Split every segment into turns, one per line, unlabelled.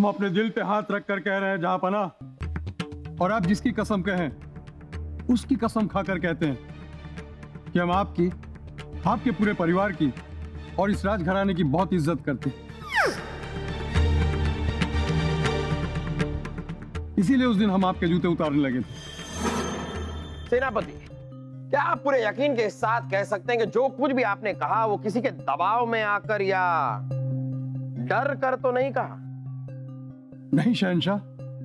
हम अपने दिल पे हाथ रख कर कह रहे हैं जहांपना, और आप जिसकी कसम कहें उसकी कसम खाकर कहते हैं कि हम आपकी, आपके पूरे परिवार की और इस राजघराने की बहुत इज्जत करते हैं। इसीलिए उस दिन हम आपके जूते उतारने लगे थे।
सेनापति, क्या आप पूरे यकीन के साथ कह सकते हैं कि जो कुछ भी आपने कहा वो किसी के दबाव में आकर या डर कर तो नहीं कहा?
नहीं शहंशाह,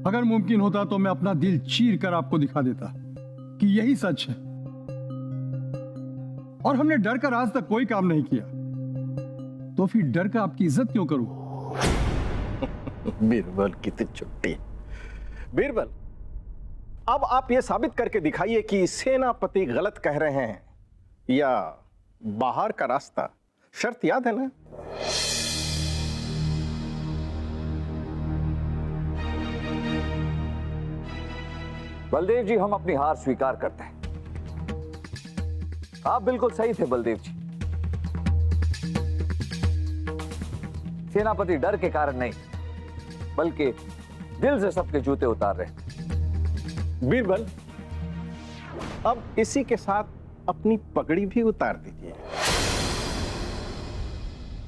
अगर मुमकिन होता तो मैं अपना दिल चीर कर आपको दिखा देता कि यही सच है, और हमने डर कर आज तक कोई काम नहीं किया, तो फिर डर कर आपकी इज्जत क्यों करूं?
बीरबल की तो छुट्टी। बीरबल, अब आप ये साबित करके दिखाइए कि सेनापति गलत कह रहे हैं या बाहर का रास्ता। शर्त याद है ना?
बलदेव जी, हम अपनी हार स्वीकार करते हैं। आप बिल्कुल सही थे बलदेव जी। सेनापति डर के कारण नहीं, बल्कि दिल से सबके जूते उतार रहे हैं।
बीरबल, अब इसी के साथ अपनी पगड़ी भी उतार दीजिए,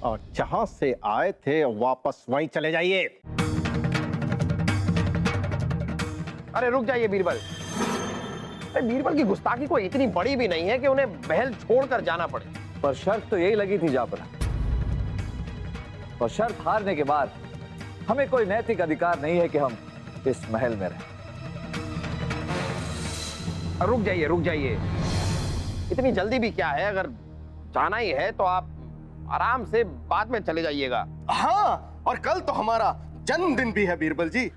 और जहां से आए थे वापस वहीं चले जाइए।
अरे रुक जाइए बीरबल। अरे बीरबल की गुस्ताखी कोई इतनी बड़ी भी नहीं है कि उन्हें महल छोड़कर जाना पड़े।
पर शर्त तो यही लगी थी जापना, और शर्त हारने के बाद हमें कोई नैतिक अधिकार नहीं है कि हम इस महल में रहें।
रुक जाइए। इतनी जल्दी भी क्या है? अगर जाना ही है तो आप आराम से बाद में चले जाइएगा।
हाँ, और कल तो हमारा जन्मदिन भी है बीरबल जी,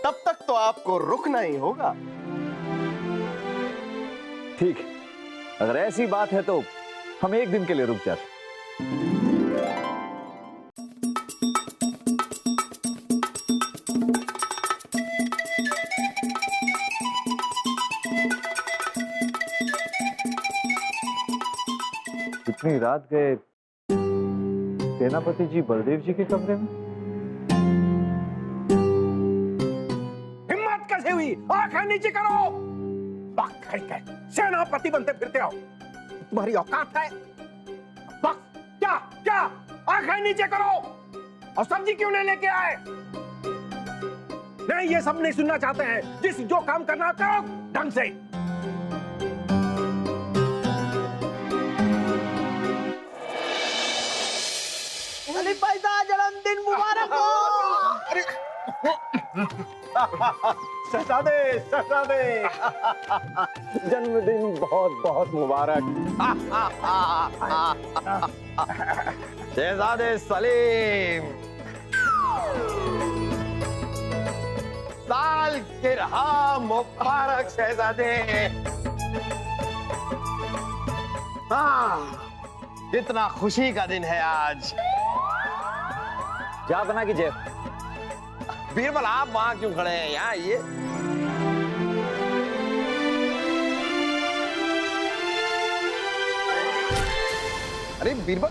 तब तक तो आपको रुकना ही होगा।
ठीक है, अगर ऐसी बात है तो हम एक दिन के लिए रुक जाते। इतनी रात गए सेनापति जी बलदेव जी के कमरे में?
हिम्मत कैसे हुई? आंखें नीचे करो। वक्त है, सेनापति बनते फिरते हो। तुम्हारी औकात है? वक्त क्या? आंखें नीचे करो। और सब्जी क्यों नहीं लेके आए? नहीं, ये सब नहीं सुनना चाहते हैं। जो काम करना करो ढंग से।
अली भाई साहब, जन्मदिन मुबारक हो।
शहजादे जन्मदिन बहुत बहुत मुबारक।
शहजादे सलीम, साल गिरहा मुबारक शहजादे। कितना खुशी का दिन है आज।
जापना की जय।
बीरबल, आप वहां क्यों खड़े हैं? यहाँ आइए। अरे बीरबल,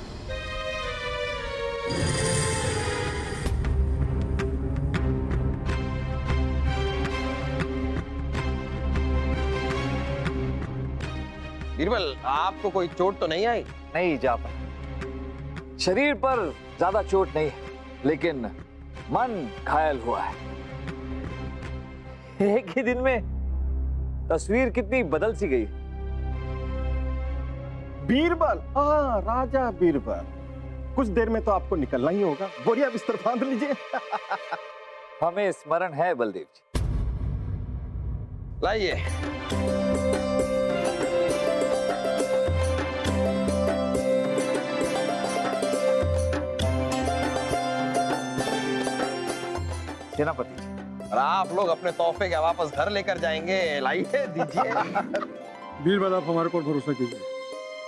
बीरबल, आपको कोई चोट तो नहीं आई?
नहीं जापना, शरीर पर ज्यादा चोट नहीं है, लेकिन मन घायल हुआ है। एक ही दिन में तस्वीर कितनी बदल सी गई।
बीरबल, हाँ, राजा बीरबल। कुछ देर में तो आपको निकलना ही होगा। बोरिया बिस्तर बांध लीजिए।
हमें स्मरण है बलदेव जी।
लाइए।
सेनापति जी,
और आप लोग अपने तोहफे क्या वापस घर लेकर जाएंगे? लाइए, दीजिए।
बीरबल, आप हमारे पर भरोसा कीजिए।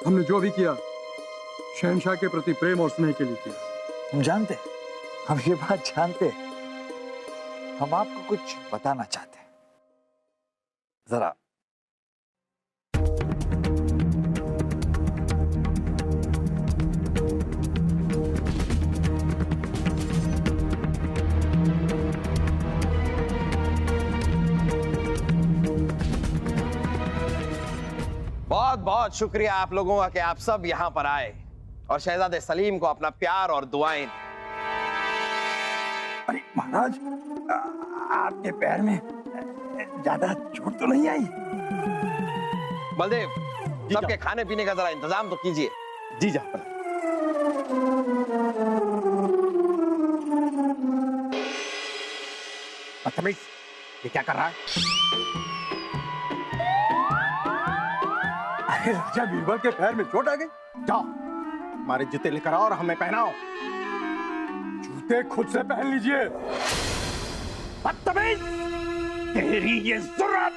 हमने जो भी किया शहंशाह के प्रति प्रेम और स्नेह के लिए किया।
हम जानते, हम ये बात जानते। हम आपको कुछ बताना चाहते हैं, जरा।
बहुत शुक्रिया आप लोगों का कि आप सब यहाँ पर आए और शहजादे सलीम को अपना प्यार और दुआएं।
अरे महाराज, आपके पैर में ज्यादा चोट तो नहीं आई?
बलदेव, सबके खाने पीने का जरा इंतजाम तो कीजिए।
जी जहाँ। बदतमीज, ये क्या कर रहा है? अरे राजा बीरबल के पैर में चोट आ गई। जाओ हमारे जूते लेकर आओ और हमें पहनाओ।
जूते खुद से पहन लीजिए।
बदतमीज, तेरी ये जुर्रत!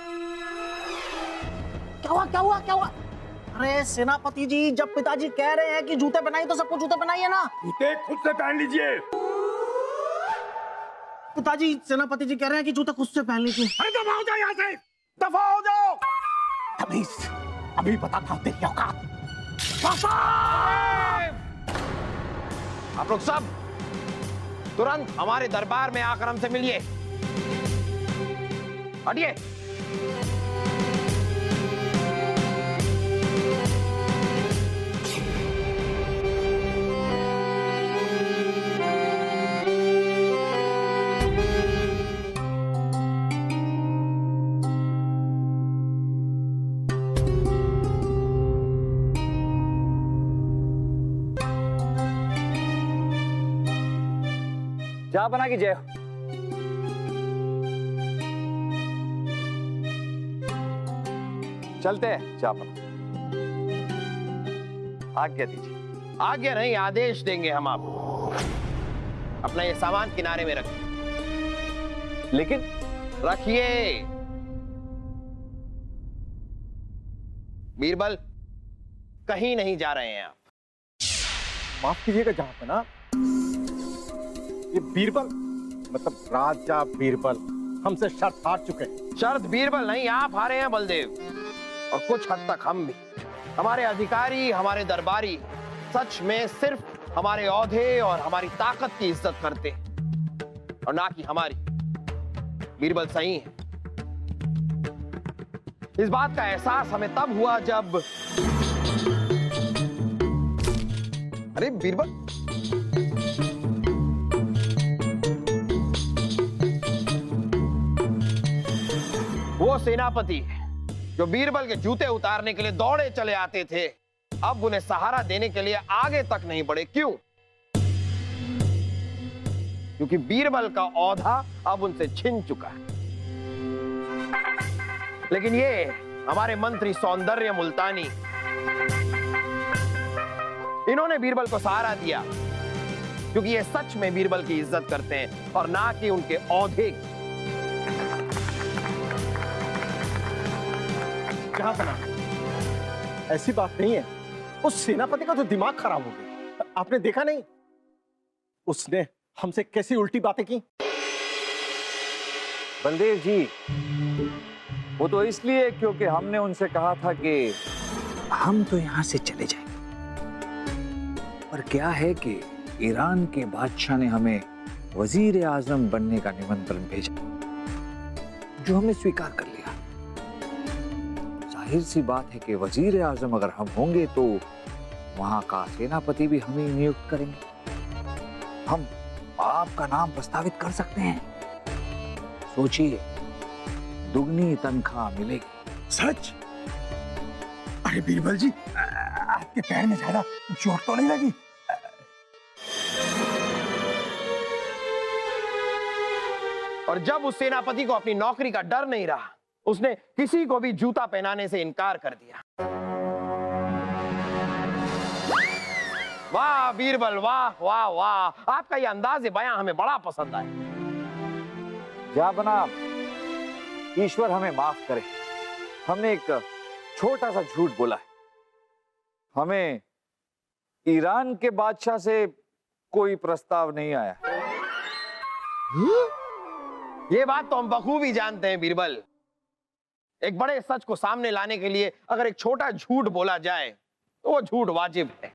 क्या हुआ क्या हुआ क्या हुआ? अरे सेनापति जी, जब पिताजी कह रहे हैं कि जूते पहनाइए तो सबको जूते पहनाइए ना।
जूते खुद से पहन लीजिए।
पिताजी, सेनापति जी कह रहे हैं कि जूते खुद से पहन लीजिए।
अरे दफा हो जाओ यहाँ से, दफा हो जाओ। तमीज, अभी बताता हूँ तेरी औकात।
आप लोग सब तुरंत हमारे दरबार में आकर हमसे मिलिए। हटिए।
जा बना की जय। चलते हैं जा बना।
आज्ञा दीजिए। आज्ञा नहीं, आदेश देंगे हम आपको। अपना ये सामान किनारे में रखिए।
लेकिन
रखिए। बीरबल, कहीं नहीं जा रहे हैं आप।
माफ कीजिएगा जहाँ पे ना, ये बीरबल मतलब राजा बीरबल हमसे शर्त हार चुके हैं।
शर्त बीरबल नहीं, आप हारे हैं बलदेव। और कुछ हद तक हम भी। हमारे अधिकारी, हमारे दरबारी सच में सिर्फ हमारे औहदे और हमारी ताकत की इज्जत करते हैं और ना कि हमारी। बीरबल सही है। इस बात का एहसास हमें तब हुआ जब, अरे बीरबल, वो सेनापति जो बीरबल के जूते उतारने के लिए दौड़े चले आते थे, अब उन्हें सहारा देने के लिए आगे तक नहीं बढ़े। क्यों? क्योंकि बीरबल का औहदा अब उनसे छिन चुका है। लेकिन ये हमारे मंत्री सौंदर्य मुल्तानी, इन्होंने बीरबल को सहारा दिया क्योंकि ये सच में बीरबल की इज्जत करते हैं और ना कि उनके औहदे की।
जहाँ पे ना, ऐसी बात नहीं है। उस सेनापति का तो दिमाग खराब हो गया। आपने देखा नहीं उसने हमसे कैसी उल्टी बातें की?
बलदेव जी, वो तो इसलिए क्योंकि हमने उनसे कहा था कि हम तो यहां से चले जाएंगे। पर क्या है कि ईरान के बादशाह ने हमें वजीर आजम बनने का निमंत्रण भेजा, जो हमने स्वीकार कर लिया। जाहिर सी बात है कि वजीर आजम अगर हम होंगे तो वहां का सेनापति भी हमें नियुक्त करेंगे। हम आपका नाम प्रस्तावित कर सकते हैं। सोचिए, दुगनी तनख्वाह मिलेगी।
सच? अरे बीरबल जी, आपके पैर में ज्यादा चोट तो नहीं लगी?
और जब उस सेनापति को अपनी नौकरी का डर नहीं रहा, उसने किसी को भी जूता पहनाने से इनकार कर दिया। वाह बीरबल, वाह वाह वाह, आपका यह अंदाज़े बयां हमें बड़ा पसंद आया।
जा बना, ईश्वर हमें माफ करे। हमने एक छोटा सा झूठ बोला है। हमें ईरान के बादशाह से कोई प्रस्ताव नहीं आया।
ये बात तो हम बखूबी जानते हैं बीरबल। एक बड़े सच को सामने लाने के लिए अगर एक छोटा झूठ बोला जाए तो वो झूठ वाजिब है।